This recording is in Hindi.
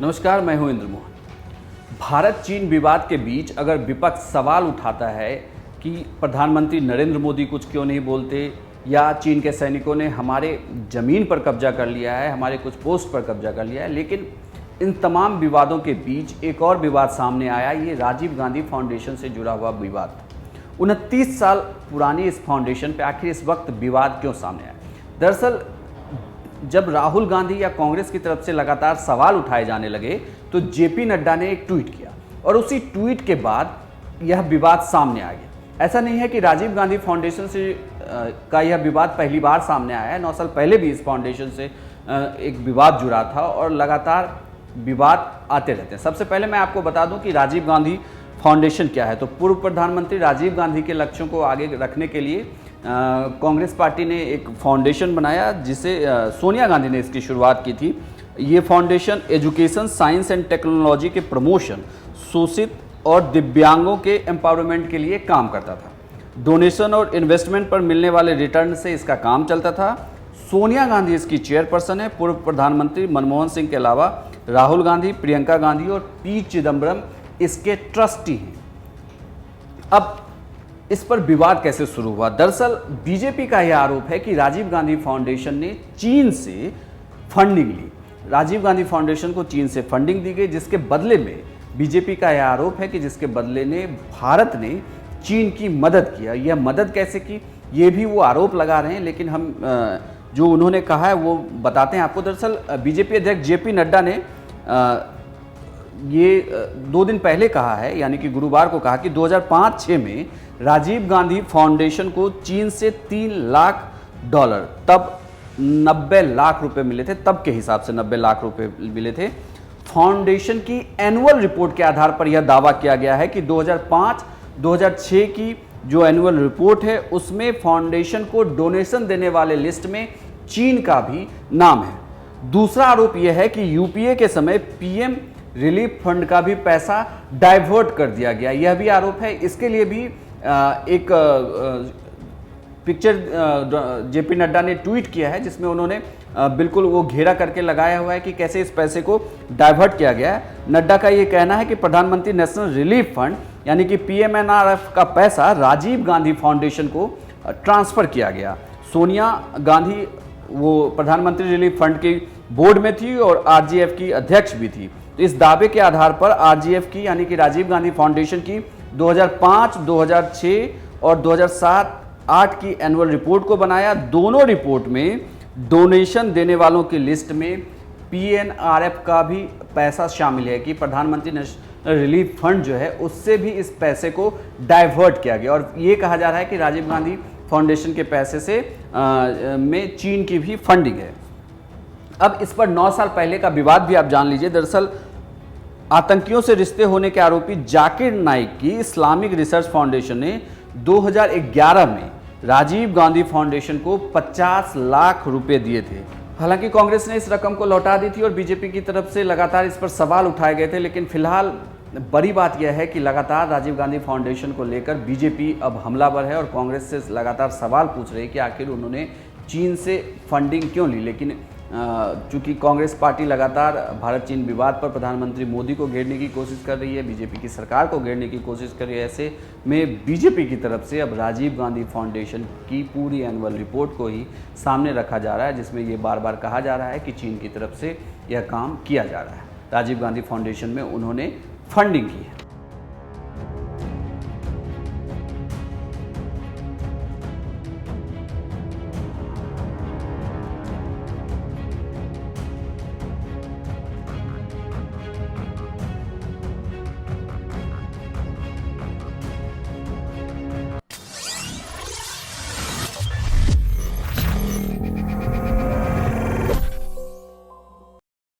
नमस्कार, मैं हूं इंद्र मोहन। भारत चीन विवाद के बीच अगर विपक्ष सवाल उठाता है कि प्रधानमंत्री नरेंद्र मोदी कुछ क्यों नहीं बोलते, या चीन के सैनिकों ने हमारे ज़मीन पर कब्जा कर लिया है, हमारे कुछ पोस्ट पर कब्जा कर लिया है, लेकिन इन तमाम विवादों के बीच एक और विवाद सामने आया। ये राजीव गांधी फाउंडेशन से जुड़ा हुआ विवाद। 29 साल पुरानी इस फाउंडेशन पे आखिर इस वक्त विवाद क्यों सामने आया? दरअसल जब राहुल गांधी या कांग्रेस की तरफ से लगातार सवाल उठाए जाने लगे तो जेपी नड्डा ने एक ट्वीट किया और उसी ट्वीट के बाद यह विवाद सामने आ गया। ऐसा नहीं है कि राजीव गांधी फाउंडेशन से का यह विवाद पहली बार सामने आया है। 9 साल पहले भी इस फाउंडेशन से एक विवाद जुड़ा था और लगातार विवाद आते रहते हैं। सबसे पहले मैं आपको बता दूं कि राजीव गांधी फाउंडेशन क्या है। तो पूर्व प्रधानमंत्री राजीव गांधी के लक्ष्यों को आगे रखने के लिए कांग्रेस पार्टी ने एक फाउंडेशन बनाया, जिसे सोनिया गांधी ने इसकी शुरुआत की थी। ये foundation education, science and technology के प्रमोशन, शोषित और दिव्यांगों के एम्पावरमेंट के लिए काम करता था। डोनेशन और इन्वेस्टमेंट पर मिलने वाले रिटर्न से इसका काम चलता था। सोनिया गांधी इसकी चेयरपर्सन है। पूर्व प्रधानमंत्री मनमोहन सिंह के अलावा राहुल गांधी, प्रियंका गांधी और पी चिदम्बरम इसके ट्रस्टी हैं। अब इस पर विवाद कैसे शुरू हुआ? दरअसल बीजेपी का यह आरोप है कि राजीव गांधी फाउंडेशन ने चीन से फंडिंग ली। राजीव गांधी फाउंडेशन को चीन से फंडिंग दी गई, जिसके बदले में बीजेपी का यह आरोप है कि जिसके बदले ने भारत ने चीन की मदद किया। यह मदद कैसे की, ये भी वो आरोप लगा रहे हैं, लेकिन हम जो उन्होंने कहा है वो बताते हैं आपको। दरअसल बीजेपी अध्यक्ष जेपी नड्डा ने ये 2 दिन पहले कहा है, यानी कि गुरुवार को कहा कि 2005-06 में राजीव गांधी फाउंडेशन को चीन से $3 लाख, तब 90 लाख रुपए मिले थे। तब के हिसाब से 90 लाख रुपए मिले थे। फाउंडेशन की एनुअल रिपोर्ट के आधार पर यह दावा किया गया है कि 2005-2006 की जो एनुअल रिपोर्ट है उसमें फाउंडेशन को डोनेशन देने वाले लिस्ट में चीन का भी नाम है। दूसरा आरोप यह है कि यूपीए के समय पीएम रिलीफ फंड का भी पैसा डाइवर्ट कर दिया गया। यह भी आरोप है। इसके लिए भी एक पिक्चर जेपी नड्डा ने ट्वीट किया है, जिसमें उन्होंने बिल्कुल वो घेरा करके लगाया हुआ है कि कैसे इस पैसे को डाइवर्ट किया गया है। नड्डा का ये कहना है कि प्रधानमंत्री नेशनल रिलीफ फंड यानी कि पीएमएनआरएफ का पैसा राजीव गांधी फाउंडेशन को ट्रांसफ़र किया गया। सोनिया गांधी वो प्रधानमंत्री रिलीफ फंड के बोर्ड में थी और आरजीएफ की अध्यक्ष भी थी। तो इस दावे के आधार पर आरजीएफ की यानी कि राजीव गांधी फाउंडेशन की 2005, 2006 और 2007-08 की एनुअल रिपोर्ट को बनाया। दोनों रिपोर्ट में डोनेशन देने वालों की लिस्ट में पीएनआरएफ का भी पैसा शामिल है कि प्रधानमंत्री नेशनल रिलीफ फंड जो है उससे भी इस पैसे को डाइवर्ट किया गया। और ये कहा जा रहा है कि राजीव गांधी फाउंडेशन के पैसे से में चीन की भी फंडिंग है। अब इस पर 9 साल पहले का विवाद भी आप जान लीजिए। दरअसल आतंकियों से रिश्ते होने के आरोपी जाकिर नाइक की इस्लामिक रिसर्च फाउंडेशन ने 2011 में राजीव गांधी फाउंडेशन को 50 लाख रुपए दिए थे। हालांकि कांग्रेस ने इस रकम को लौटा दी थी और बीजेपी की तरफ से लगातार इस पर सवाल उठाए गए थे, लेकिन फिलहाल बड़ी बात यह है कि लगातार राजीव गांधी फाउंडेशन को लेकर बीजेपी अब हमलावर है और कांग्रेस से लगातार सवाल पूछ रही है कि आखिर उन्होंने चीन से फंडिंग क्यों ली। लेकिन चूंकि कांग्रेस पार्टी लगातार भारत चीन विवाद पर प्रधानमंत्री मोदी को घेरने की कोशिश कर रही है, बीजेपी की सरकार को घेरने की कोशिश कर रही है, ऐसे में बीजेपी की तरफ से अब राजीव गांधी फाउंडेशन की पूरी एनुअल रिपोर्ट को ही सामने रखा जा रहा है, जिसमें ये बार बार कहा जा रहा है कि चीन की तरफ से यह काम किया जा रहा है। राजीव गांधी फाउंडेशन में उन्होंने फंडिंग की है।